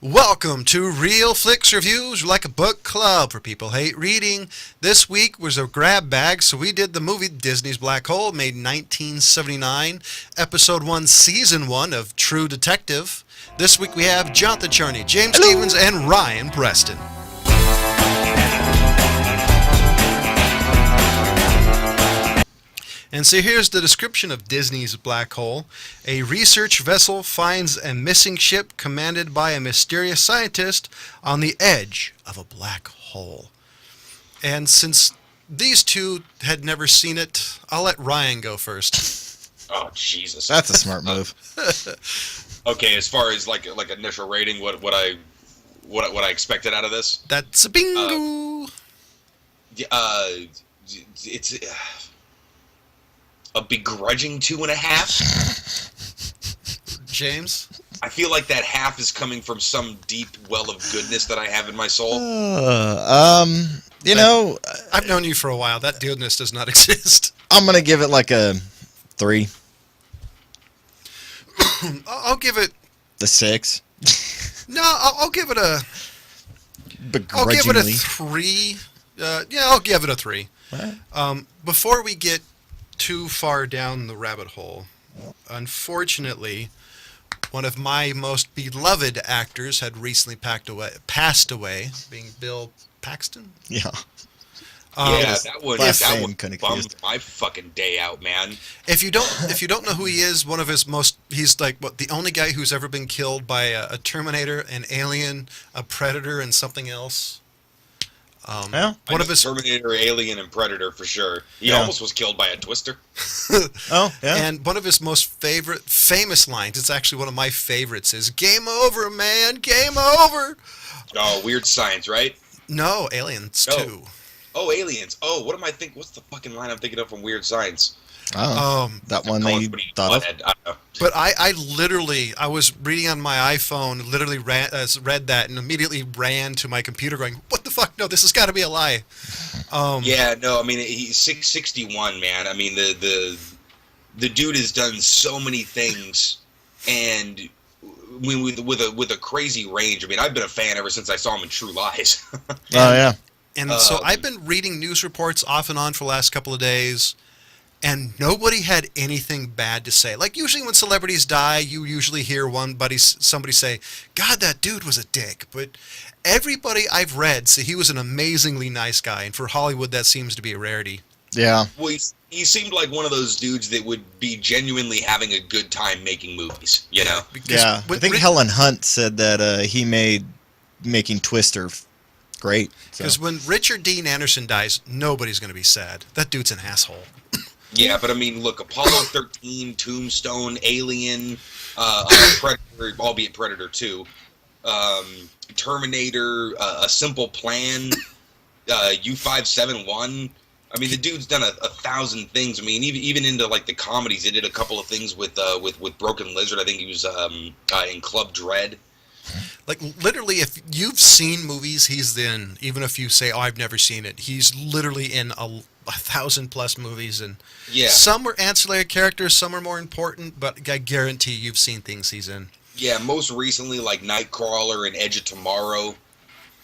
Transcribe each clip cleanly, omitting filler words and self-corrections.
Welcome to Real Flix Reviews, like a book club for people who hate reading. This week was a grab bag, so we did the movie Disney's Black Hole, made in 1979, Episode 1, Season 1 of True Detective. This week we have Jonathan Charney, James Stevens, and Ryan Preston. And so here's the description of Disney's Black Hole. A research vessel finds a missing ship commanded by a mysterious scientist on the edge of a black hole. And since these two had never seen it, I'll let Ryan go first. Oh, Jesus. That's a smart move. Okay, as far as like initial rating, what I expected out of this? That's a bingo. It's a begrudging 2.5. James? I feel like that half is coming from some deep well of goodness that I have in my soul. I've known you for a while. That goodness does not exist. I'm gonna give it like a 3. I'll give it The 6. no. I'll give it a. I'll give it a 3. I'll give it a 3. What? Before we get too far down the rabbit hole, unfortunately, one of my most beloved actors had recently passed away, being Bill Paxton. Yeah. That one couldn't bummed my fucking day out, man. If you don't know who he is, he's like the only guy who's ever been killed by a Terminator, an alien, a Predator, and something else. One of his Terminator, Alien, and Predator for sure. He almost was killed by a twister. Oh, yeah. And one of his most famous lines, it's actually one of my favorites, is "Game over, man, game over." Oh, Weird Science, right? No, Aliens 2. Oh, Aliens. Oh, what am I thinking? What's the fucking line I'm thinking of from Weird Science? That one that you thought of? I don't know. But I was reading on my iPhone, literally read that and immediately ran to my computer going, what the fuck? No, this has got to be a lie. He's 661, man. I mean, the dude has done so many things, and with a crazy range. I mean, I've been a fan ever since I saw him in True Lies. Oh, yeah. And so I've been reading news reports off and on for the last couple of days, and nobody had anything bad to say. Like, usually when celebrities die, you usually hear somebody say, God, that dude was a dick. But everybody I've read say he was an amazingly nice guy, and for Hollywood, that seems to be a rarity. Yeah. Well, he seemed like one of those dudes that would be genuinely having a good time making movies, you know? Yeah. I think Helen Hunt said that he made making Twister great. Because when Richard Dean Anderson dies, nobody's going to be sad. That dude's an asshole. Yeah, but I mean, look, Apollo 13, Tombstone, Alien, Predator, albeit Predator 2, Terminator, A Simple Plan, U-571. I mean, the dude's done a thousand things. I mean, even into like the comedies, he did a couple of things with Broken Lizard. I think he was in Club Dread. Like, literally, if you've seen movies he's in, even if you say, oh, I've never seen it, he's literally in a 1,000+ movies, and some are ancillary characters, some are more important, but I guarantee you've seen things he's in. Yeah, most recently, like Nightcrawler and Edge of Tomorrow.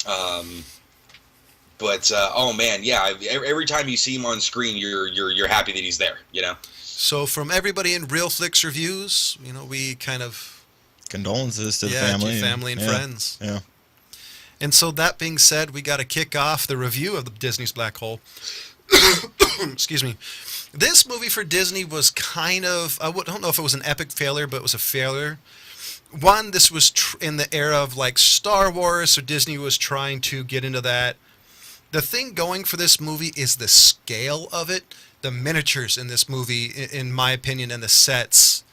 Oh man, yeah, every time you see him on screen, you're happy that he's there, you know? So from everybody in Real Flix Reviews, we kind of... Condolences to the family. To family and friends. Yeah. And so that being said, we got to kick off the review of the Disney's Black Hole. Excuse me. This movie for Disney was kind of, I don't know if it was an epic failure, but it was a failure. One, this was in the era of like Star Wars, so Disney was trying to get into that. The thing going for this movie is the scale of it. The miniatures in this movie, in my opinion, and the sets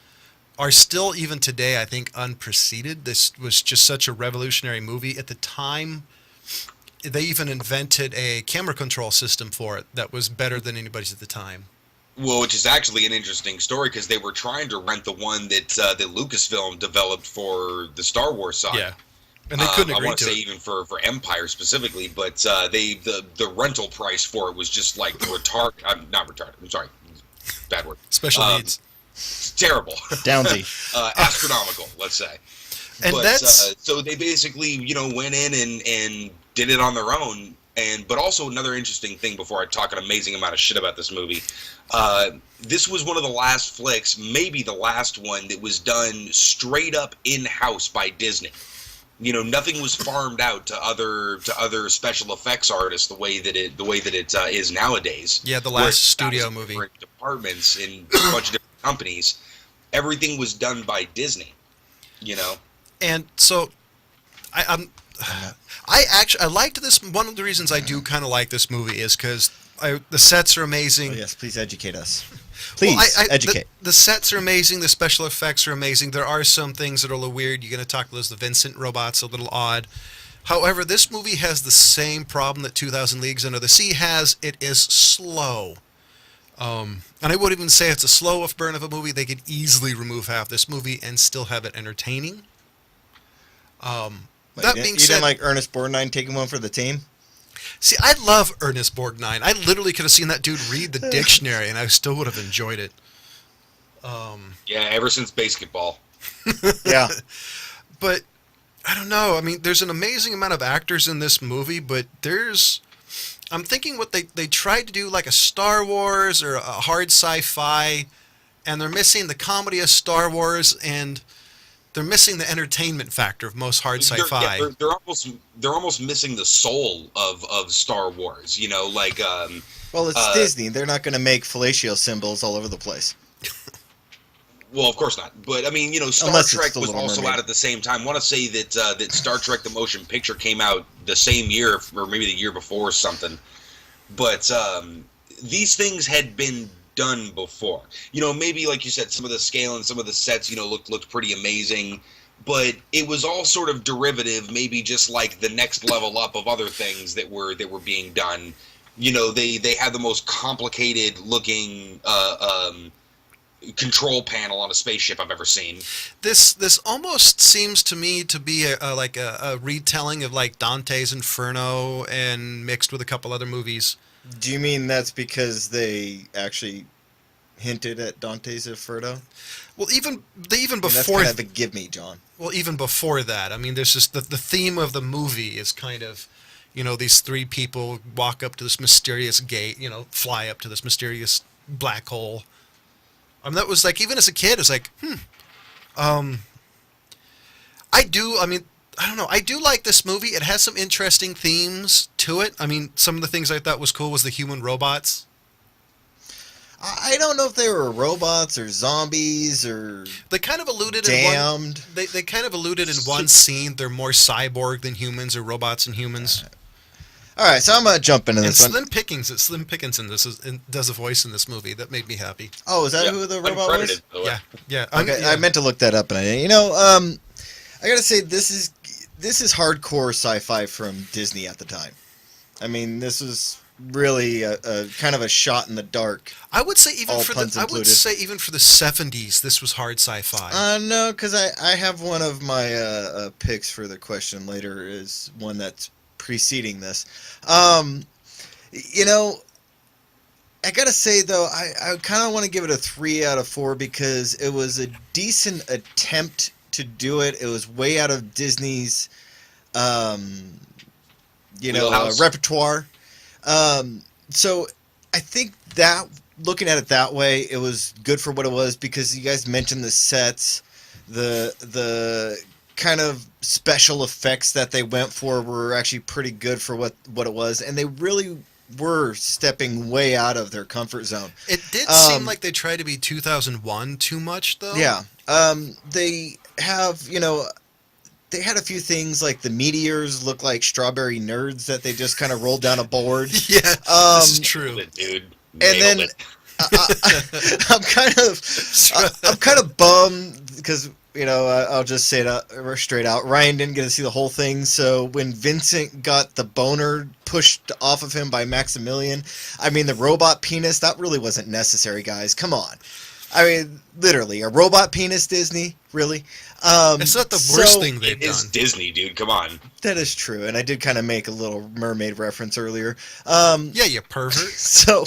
are still, even today, I think, unprecedented. This was just such a revolutionary movie. At the time, they even invented a camera control system for it that was better than anybody's at the time. Well, which is actually an interesting story, because they were trying to rent the one that Lucasfilm developed for the Star Wars side. Yeah, and they couldn't agree I want to to it. say even for Empire specifically, but the rental price for it was just like not retarded. I'm sorry, bad word. Special needs. It's terrible. Downsy. Astronomical, let's say. And but that's so they basically, went in and did it on their own. But also another interesting thing before I talk an amazing amount of shit about this movie, this was one of the last flicks, maybe the last one, that was done straight up in-house by Disney. Nothing was farmed out to other special effects artists the way that it is nowadays. Yeah, the where last it's studio 1,000 movie. different departments in a bunch of different companies. Everything was done by Disney. And so I liked this. One of the reasons I do kind of like this movie is because the sets are amazing. Oh, yes, please educate us. Please educate. The sets are amazing. The special effects are amazing. There are some things that are a little weird. You're going to talk about the Vincent robot's a little odd. However, this movie has the same problem that 2000 Leagues Under the Sea has. It is slow. And I wouldn't even say it's a slow burn of a movie. They could easily remove half this movie and still have it entertaining. That being you said, didn't like Ernest Borgnine taking one for the team? see, I love Ernest Borgnine. I literally could have seen that dude read the dictionary, and I still would have enjoyed it. Yeah, ever since basketball. Yeah. But I don't know. I mean, there's an amazing amount of actors in this movie, but I'm thinking what they tried to do like a Star Wars or a hard sci-fi, and they're missing the comedy of Star Wars, and they're missing the entertainment factor of most hard sci-fi. They're almost missing the soul of Star Wars. Well, it's Disney. They're not going to make fellatio symbols all over the place. Well, of course not. But I mean, Star Unless it's Trek The was Little also Mermaid. out at the same time. I want to say that Star Trek: The Motion Picture came out the same year, or maybe the year before or something. But these things had been done before. Maybe like you said, some of the scale and some of the sets, looked pretty amazing. But it was all sort of derivative, maybe just like the next level up of other things that were being done. They had the most complicated looking control panel on a spaceship I've ever seen. This almost seems to me to be a retelling of like Dante's Inferno and mixed with a couple other movies. Do you mean that's because they actually hinted at Dante's Inferno? Well, even That's before kind of a give me, John. well, even before that, I mean, there's just the theme of the movie is kind of, these three people walk up to this mysterious gate, fly up to this mysterious black hole. That was like, even as a kid, it's like, I don't know. I do like this movie. It has some interesting themes to it. I mean, some of the things I thought was cool was the human robots. I don't know if they were robots or zombies or They kind of alluded damned. they kind of alluded in one scene they're more cyborg than humans or robots and humans. All right, so I'm going to jump into And this one. Slim Pickens in this does a voice in this movie that made me happy. Oh, is that who the robot was? Uncredited, by the way. Yeah. Okay, Yeah. I meant to look that up, and I didn't. I got to say this is hardcore sci-fi from Disney at the time. I mean, this was really a kind of a shot in the dark. I would say even All for puns the I would included. say even for the 70s, this was hard sci-fi. No, because I have one of my picks for the question later is one that's preceding this. I gotta say though, I kind of want to give it a 3 out of 4 because it was a decent attempt to do it. It was way out of Disney's, Wheelhouse. repertoire. So I think that looking at it that way, it was good for what it was because you guys mentioned the sets, the kind of special effects that they went for were actually pretty good for what it was, and they really were stepping way out of their comfort zone. It did seem like they tried to be 2001 too much, though. Yeah. They have, they had a few things like the meteors look like strawberry nerds that they just kind of rolled down a board. Yeah, this is true. Dude. And then Nailed it. I'm kind of bummed because I'll just say it straight out. Ryan didn't get to see the whole thing, so when Vincent got the boner pushed off of him by Maximilian, I mean the robot penis, that really wasn't necessary, guys. Come on. I mean, literally, a robot penis, Disney, really? It's not the worst thing they've It is done. Disney, dude. Come on. That is true, and I did kind of make a little mermaid reference earlier. Yeah, you pervert. So,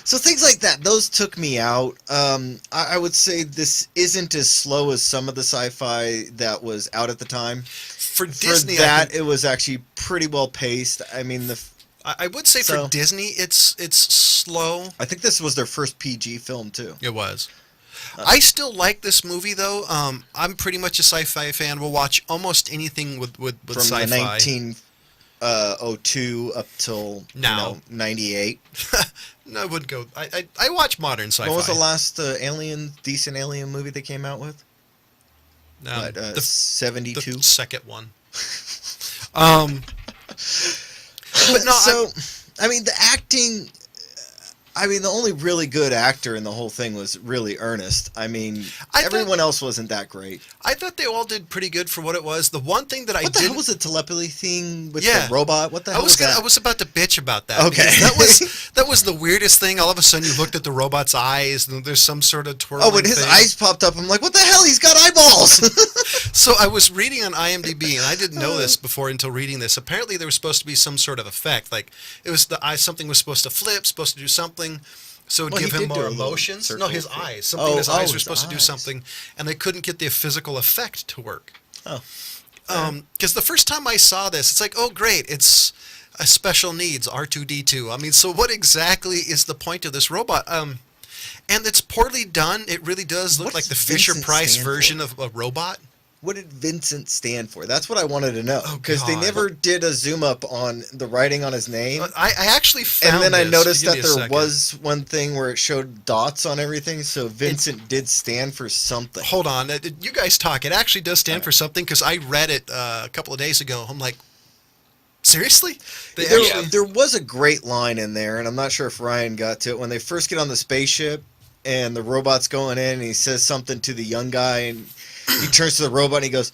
So things like that, those took me out. I would say this isn't as slow as some of the sci-fi that was out at the time. For Disney, For that, it was actually pretty well paced. I mean, I would say So- for Disney, it's slow. I think this was their first PG film too. It was. I still like this movie though. I'm pretty much a sci-fi fan. We'll watch almost anything with From sci-fi. the 1902 up till Now. 98. No, I wouldn't go. I watch modern sci-fi. What was the last decent alien movie they came out with? The 72. second one. But no, So, I mean, the acting. I mean, the only really good actor in the whole thing was really Ernest. I mean, I thought- everyone else wasn't that great. I thought they all did pretty good for what it was. The one thing that I What the did hell was the telepathy thing with Yeah. the robot? What the I hell was was that? I was about to bitch about that. Okay. because that was the weirdest thing. All of a sudden, you looked at the robot's eyes, and there's some sort of twirling. Oh, when his thing. eyes popped up, I'm like, what the hell? He's got eyeballs! So I was reading on IMDb, and I didn't know this before until reading this. Apparently, there was supposed to be some sort of effect, like it was the eye. Something was supposed to flip, supposed to do something. So it would Well, give he him did do more a little emotions. No, circle his thing. eyes. Something in his Oh, eyes were his supposed to do eyes. something, and they couldn't get the physical effect to work. Oh. Because the first time I saw this, it's like, oh great, it's a special needs R2D2. I mean, so what exactly is the point of this robot? And it's poorly done. It really does look What like does the Fisher Vincent Price stand for? version of a robot. What did Vincent stand for? That's what I wanted to know. Oh, Because they God. never did a zoom up on the writing on his name. I actually found And then I this. noticed Give that me a there second. was one thing where it showed dots on everything, so Vincent did stand for something. Hold on. You guys talk. It actually does stand for something because I read it a couple of days ago. I'm like, seriously? They There, actually- there was a great line in there, and I'm not sure if Ryan got to it. When they first get on the spaceship and the robot's going in, and he says something to the young guy, and he turns to the robot and he goes,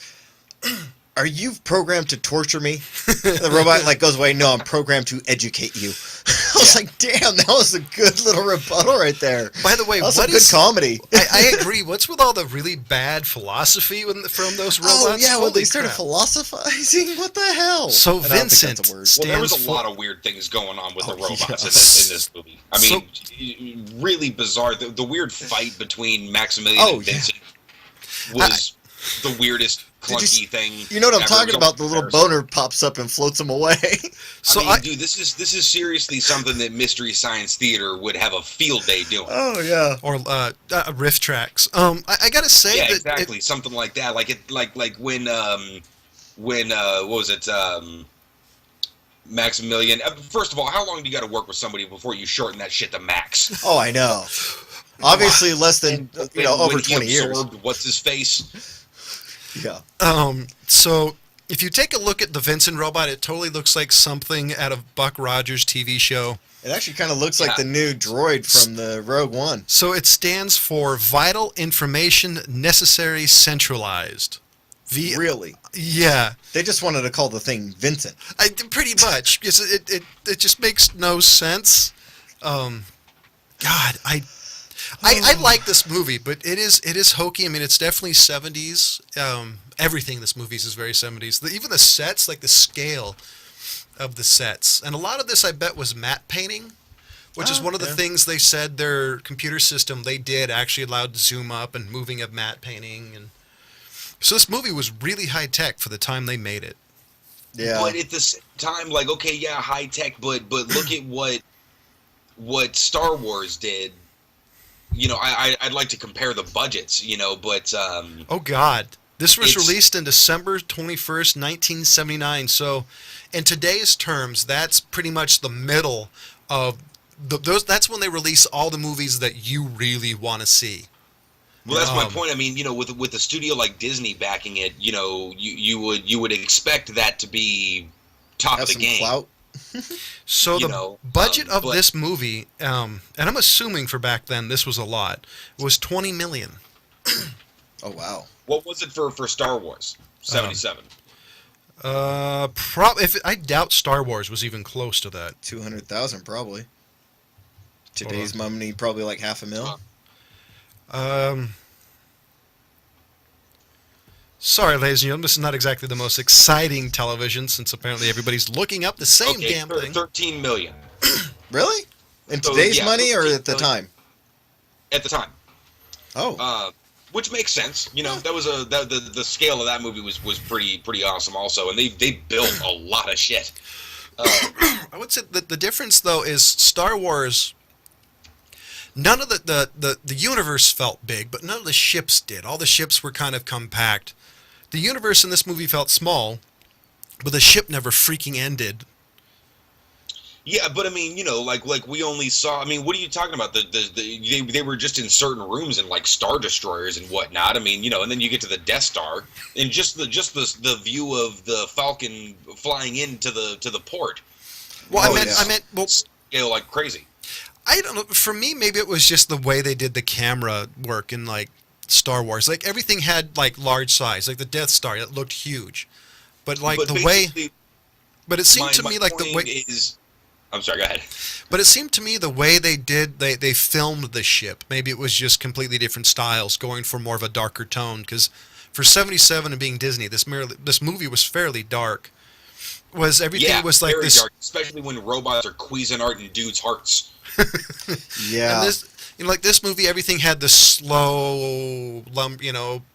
"Are you programmed to torture me?" The robot like goes away. "No, I'm programmed to educate you." I was like, "Damn, that was a good little rebuttal right there." By the way, That was what some good is? comedy. I agree. What's with all the really bad philosophy from those robots? Oh yeah, when Holy they started crap. philosophizing, what the hell? So And I don't think Vincent that's a word. Well, there was stands a lot for- of weird things going on with the Oh, robots yeah. in this movie. I mean, really bizarre. The weird fight between Maximilian Oh, and yeah. Vincent was the weirdest Did you clunky thing. You know what I'm ever. talking No about? The little comparison. boner pops up and floats him away. So I mean, dude, this is seriously something that Mystery Science Theater would have a field day doing. Oh yeah. or riff tracks. I gotta say Yeah, that exactly, something like that. Like when what was it? Maximilian. First of all, how long do you got to work with somebody before you shorten that shit to max? Oh, I know. Obviously, less than over When he 20 years. absorbed what's his face? Yeah. So if you take a look at the Vincent robot, it totally looks like something out of Buck Rogers' TV show. It actually kind of looks like Yeah. the new droid from the Rogue One. So it stands for Vital Information Necessary Centralized. Really? Yeah, They just wanted to call the thing Vincent. pretty much. It just makes no sense. God, I like this movie, but it is hokey. I mean, it's definitely 70s. Everything in this movie is very 70s. Even the sets, like the scale of the sets, and a lot of this I bet was matte painting, which is one of the yeah. things they said their computer system they did actually allowed zoom up and moving of matte painting, and so this movie was really high tech for the time they made it. Yeah. But at the same time, like, okay, yeah, high tech, but look at what Star Wars did. You know, I'd like to compare the budgets, you know, but Oh God, this was It's- released in December 21st, 1979. So, in today's terms, that's pretty much the middle of those. That's when they release all the movies that you really want to see. well, that's my Um, point. I mean, you know, with a studio like Disney backing it, you know, you would expect that to be top Have of the some game. clout. So You the know, budget of but- this movie, and I'm assuming for back then this was a lot, was $20 million. Oh wow. What was it for Star Wars? 77. I doubt Star Wars was even close to that. 200,000 probably. Today's money probably like $500,000. Sorry, ladies and gentlemen, this is not exactly the most exciting television since apparently everybody's looking up the same Okay, damn thing. 13 million. Really? In So, today's yeah, money or 14 at the million time? at the time. Oh. Which makes sense. You know, that was the scale of that movie was pretty awesome also, and they built a lot of shit. I would say that the difference though is Star Wars. None of the universe felt big, but none of the ships did. All the ships were kind of compact. The universe in this movie felt small, but the ship never freaking ended. Yeah, but I mean, you know, like we only saw. I mean, what are you talking about? They were just in certain rooms and like star destroyers and whatnot. I mean, you know, and then you get to the Death Star and just the view of the Falcon flying into the port. Well, Oh, I yeah. meant, well, Scale like crazy. I don't know. For me, maybe it was just the way they did the camera work in like Star Wars. Like everything had like large size, like the Death Star, it looked huge, but like But the way. basically, But it seemed to my me like the point way. is. I'm sorry. Go ahead. But it seemed to me the way they filmed the ship. Maybe it was just completely different styles, going for more of a darker tone. Because for '77 and being Disney, this movie was fairly dark. Was everything Yeah, was like very this? dark, especially when robots are Cuisinart in dudes' hearts. Yeah. And this, like this movie, everything had the slow,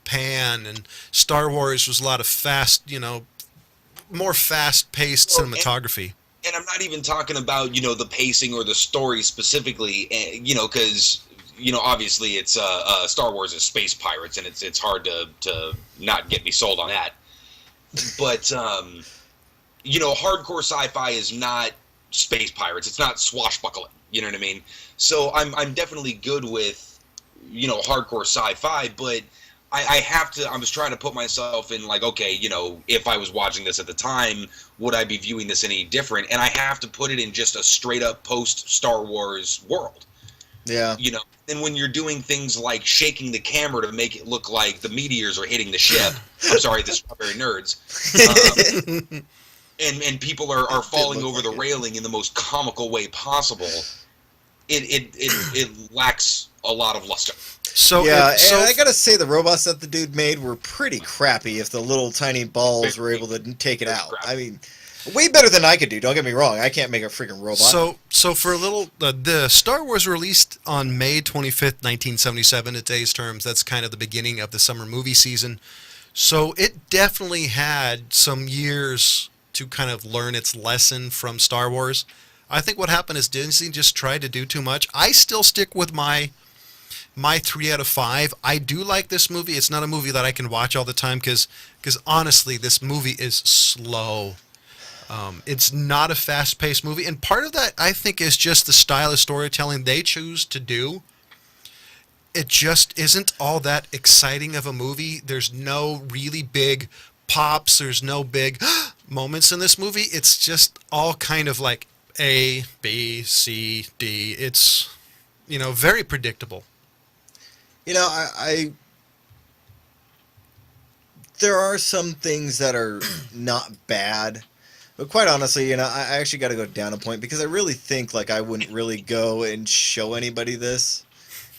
pan, and Star Wars was a lot of fast, more fast-paced Well, cinematography. And I'm not even talking about, you know, the pacing or the story specifically, you know, because, you know, obviously it's Star Wars is space pirates, and it's hard to not get me sold on that. But you know, hardcore sci-fi is not space pirates. It's not swashbuckling. You know what I mean? So I'm definitely good with, you know, hardcore sci-fi, but I have to. I was trying to put myself in like, okay, you know, if I was watching this at the time, would I be viewing this any different? And I have to put it in just a straight up post Star Wars world. Yeah. You know, and when you're doing things like shaking the camera to make it look like the meteors are hitting the ship. I'm sorry, the Strawberry Nerds. And people are falling over the railing in the most comical way possible. It lacks a lot of luster. So Yeah, so and I gotta say the robots that the dude made were pretty crappy if the little tiny balls were able to take it out. I mean, way better than I could do, don't get me wrong. I can't make a freaking robot. So for a little, the Star Wars released on May 25th, 1977, in today's terms. That's kind of the beginning of the summer movie season. So it definitely had some years to kind of learn its lesson from Star Wars. I think what happened is Disney just tried to do too much. I still stick with my 3 out of 5. I do like this movie. It's not a movie that I can watch all the time because honestly, this movie is slow. It's not a fast-paced movie, and part of that I think is just the style of storytelling they choose to do. It just isn't all that exciting of a movie. There's no really big pops. There's no big moments in this movie. It's just all kind of like A, B, C, D. It's, very predictable. I there are some things that are not bad, but quite honestly, I actually got to go down a point because I really think like I wouldn't really go and show anybody this,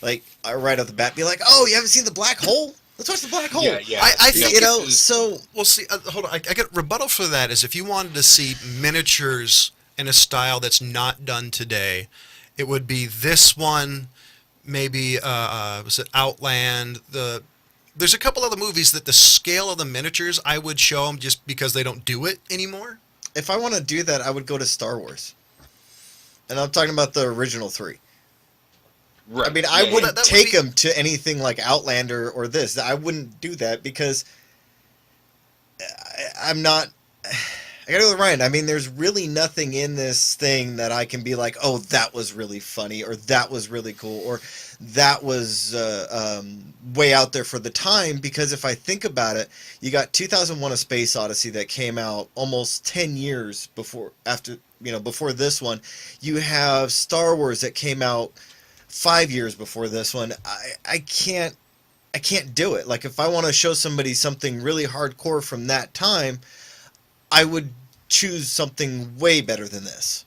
like right off the bat, be like, "Oh, you haven't seen the black hole? Let's watch the black hole." Yeah. I think so. Well, see, hold on. I got rebuttal for that. Is if you wanted to see miniatures in a style that's not done today, it would be this one. Maybe was it Outland? There's a couple other movies that the scale of the miniatures I would show them just because they don't do it anymore. If I want to do that, I would go to Star Wars, and I'm talking about the original 3. Right. I mean, I wouldn't that would take be- them to anything like Outlander or this. I wouldn't do that because I'm not. I gotta go with Ryan. I mean, there's really nothing in this thing that I can be like, oh, that was really funny, or that was really cool, or that was way out there for the time. Because if I think about it, you got 2001: A Space Odyssey that came out almost 10 years before this one. You have Star Wars that came out 5 years before this one. I can't do it. Like if I want to show somebody something really hardcore from that time, I would choose something way better than this.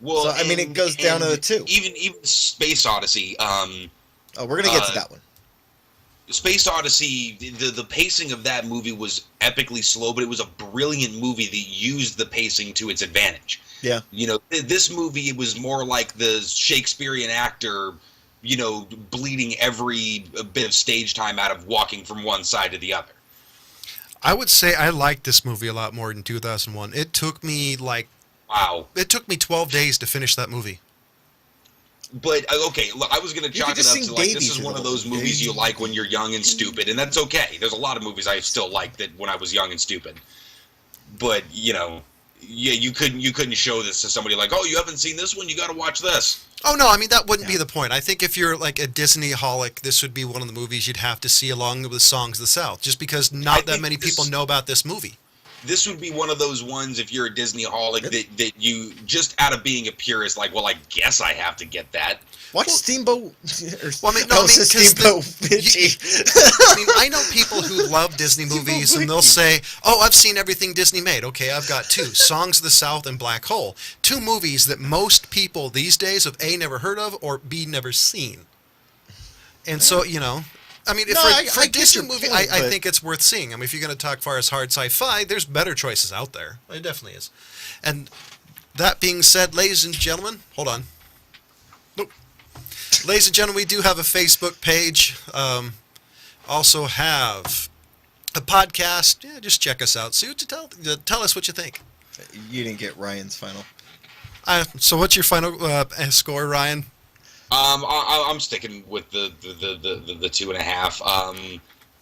Well, So, I mean, it goes down to the 2. Even Space Odyssey. Oh, we're gonna get to that one. Space Odyssey, the pacing of that movie was epically slow, but it was a brilliant movie that used the pacing to its advantage. Yeah. This movie, it was more like the Shakespearean actor, bleeding every bit of stage time out of walking from one side to the other. I would say I liked this movie a lot more than 2001. It took me Wow. It took me 12 days to finish that movie. But, okay, look, I was going to chalk it up to, this is one of those movies you like when you're young and stupid, and that's okay. There's a lot of movies I still like that when I was young and stupid. But, you couldn't show this to somebody like, oh, you haven't seen this one? You got to watch this. Oh, no, I mean, that wouldn't be the point. I think if you're like a Disney-holic, this would be one of the movies you'd have to see along with Songs of the South, just because not that many people know about this movie. This would be one of those ones, if you're a Disney-holic, that you, just out of being a purist, like, well, I guess I have to get that. Watch Steamboat. Steamboat Bitchy. I know people who love Disney movies, and they'll say, oh, I've seen everything Disney made. Okay, I've got two, Songs of the South and Black Hole. Two movies that most people these days have A, never heard of, or B, never seen. And so, I mean, for a Disney movie, I think it's worth seeing. I mean, if you're going to talk far as hard sci-fi, there's better choices out there. It definitely is. And that being said, ladies and gentlemen, hold on. Nope. Ladies and gentlemen, we do have a Facebook page. Also have a podcast. Yeah, just check us out. See what you tell us what you think. You didn't get Ryan's final. So what's your final score, Ryan? I'm sticking with the 2.5.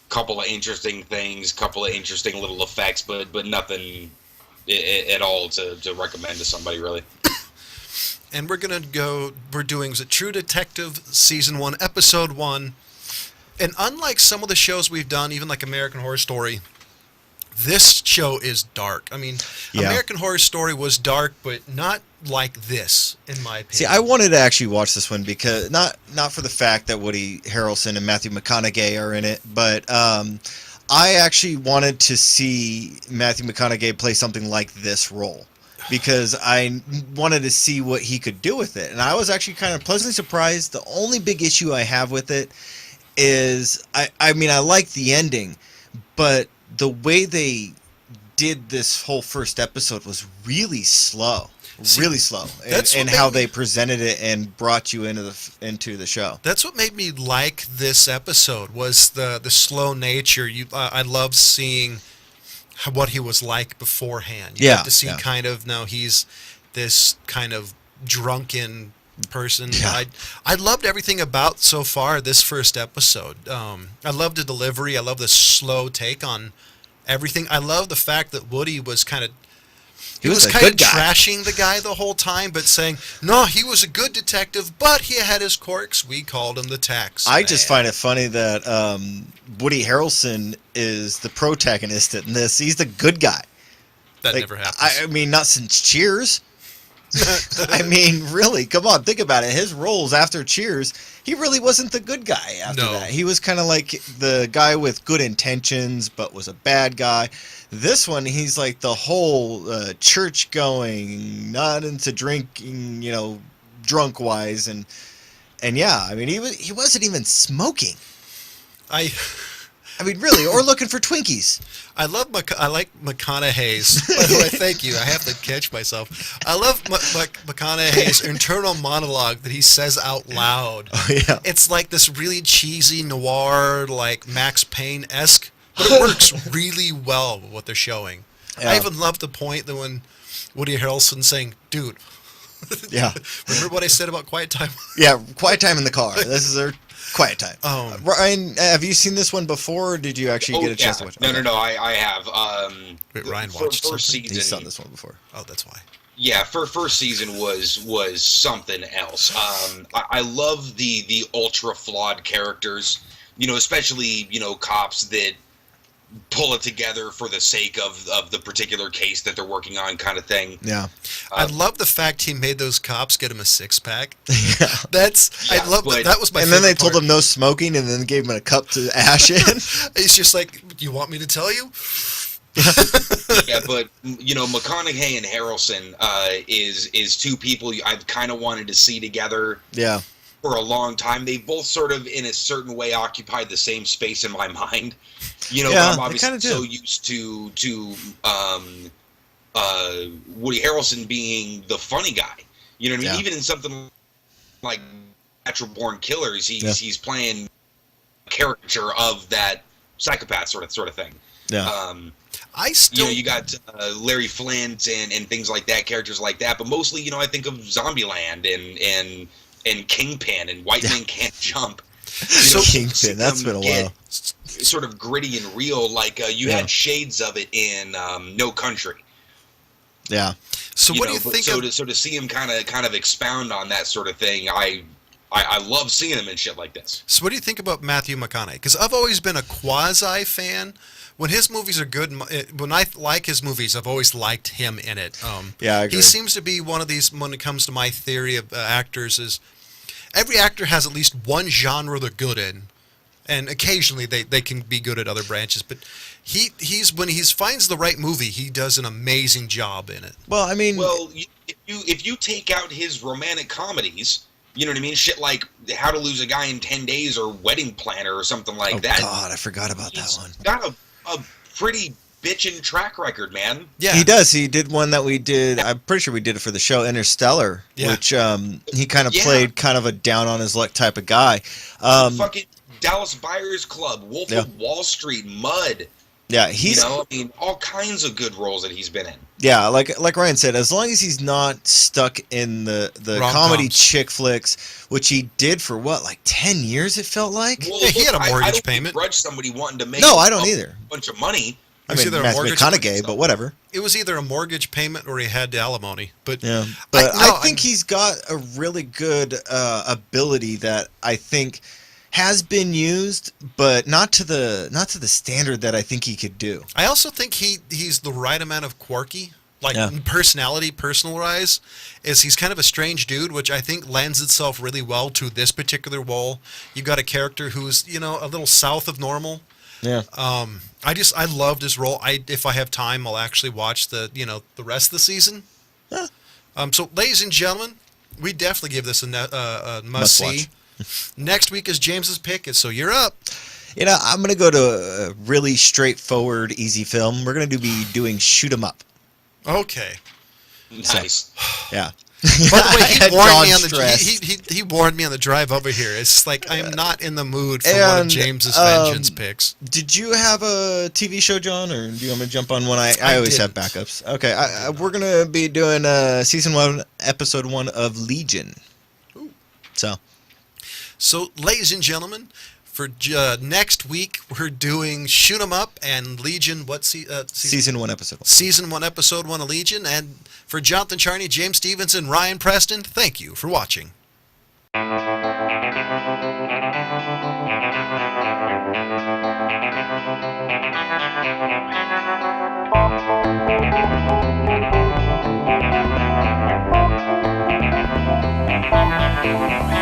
Couple of interesting things, couple of interesting little effects, but nothing at all to recommend to somebody really. And we're doing True Detective Season 1, Episode 1. And unlike some of the shows we've done, even like American Horror Story, this show is dark. I mean, American Horror Story was dark, but not like this, in my opinion. See, I wanted to actually watch this one because not for the fact that Woody Harrelson and Matthew McConaughey are in it, but I actually wanted to see Matthew McConaughey play something like this role because I wanted to see what he could do with it. And I was actually kind of pleasantly surprised. The only big issue I have with it is, I mean, I like the ending, but the way they did this whole first episode was really slow. Really slow, and how they presented it and brought you into the show. That's what made me like this episode was the slow nature. I love seeing what he was like beforehand. You get to see kind of now he's this kind of drunken person. Yeah. I loved everything about so far this first episode. I love the delivery. I love the slow take on everything. I love the fact that Woody was kind of. He was kind of trashing the guy the whole time, but saying, no, he was a good detective, but he had his quirks. We called him the tax man. I just find it funny that Woody Harrelson is the protagonist in this. He's the good guy. That never happens. I mean, not since Cheers. I mean, really, come on, think about it. His roles after Cheers, he really wasn't the good guy after that. He was kind of like the guy with good intentions, but was a bad guy. This one, he's like the whole church going, not into drinking, drunk wise, and yeah, I mean, he wasn't even smoking. I mean, really, or looking for Twinkies. I like McConaughey's. By the way, thank you. I have to catch myself. I love McConaughey's internal monologue that he says out loud. Oh yeah, it's like this really cheesy noir, like Max Payne-esque, but it works really well with what they're showing. Yeah. I even love the point that when Woody Harrelson's saying, "Dude, yeah, remember what I said about quiet time?" Yeah, quiet time in the car. This is our quiet time. Ryan, have you seen this one before, or did you actually get a chance to watch it? No, I have. Wait, Ryan watched first season. He's done this one before. Oh, that's why. Yeah, first season was something else. I love the ultra flawed characters, especially cops that pull it together for the sake of the particular case that they're working on, kind of thing. Yeah, I love the fact he made those cops get him a 6-pack. Yeah, I love that was my. And then they told him no smoking, and then gave him a cup to ash in. He's just like, "Do you want me to tell you?" Yeah, but McConaughey and Harrelson is two people I've kind of wanted to see together. Yeah. for a long time. They both sort of, in a certain way, occupied the same space in my mind. You know, Yeah, I'm they obviously kinda do. so used to Woody Harrelson being the funny guy. You know what I mean? Yeah. Even in something like Natural Born Killers, he's playing a caricature of that psychopath sort of thing. Yeah. I still You got Larry Flint and things like that, characters like that. But mostly, I think of Zombieland and Kingpin and White Men Can't Jump. So Kingpin, that's been a while. Sort of gritty and real, like you had shades of it in No Country. Yeah. So what do you think? To see him kind of expound on that sort of thing, I love seeing him in shit like this. So what do you think about Matthew McConaughey? Because I've always been a quasi fan. When his movies are good, when I like his movies, I've always liked him in it. Yeah, I agree. He seems to be one of these. When it comes to my theory of actors, is every actor has at least one genre they're good in, and occasionally they can be good at other branches. But he's when he finds the right movie, he does an amazing job in it. Well, I mean, if you take out his romantic comedies, you know what I mean? Shit like How to Lose a Guy in 10 Days or Wedding Planner or something like that. Oh God, I forgot about that one. Got a pretty bitchin' track record, man. Yeah, He does. He did one that we did. I'm pretty sure we did it for the show Interstellar, Yeah. which he kind of played kind of a down on his luck type of guy. Fucking Dallas Buyers Club, Wolf of Wall Street, Mud. Yeah, he's all kinds of good roles that he's been in. yeah, like Ryan said, as long as he's not stuck in the Rom-coms. comedy chick flicks, which he did for what, like 10 years it felt like. Well, Yeah, he had a I mortgage don't payment. begrudge somebody wanting to make No, I don't either. a bunch of money. I was mean, either a Matthew mortgage McConaughey, but whatever. It was either a mortgage payment or he had alimony. But Yeah, but I I think he's got a really good ability that I think has been used, but not to the standard that I think he could do. I also think he's the right amount of quirky, like Yeah. personality, personal-wise, is he's kind of a strange dude, which I think lends itself really well to this particular role. You've got a character who's a little south of normal. Yeah. I loved his role. If I have time, I'll actually watch the rest of the season. Yeah. So, ladies and gentlemen, we definitely give this a must see. watch. Next week is James's pick, so you're up. I'm going to go to a really straightforward, easy film. We're going to be doing Shoot 'em Up. Okay. Nice. Yeah. By the way, Had he warned John me on the stressed. he warned me on the drive over here. It's like I'm not in the mood for one of And, James's vengeance picks. Did you have a TV show, John, or do you want me to jump on one? I always have didn't. backups. Okay, we're going to be doing Season 1, Episode 1 of Legion. Ooh. So, ladies and gentlemen, for next week we're doing Shoot 'em Up and Legion. What Season 1, Episode 1. Season 1, Episode 1 of Legion. And for Jonathan Charney, James Stevenson, Ryan Preston, thank you for watching. Thank you.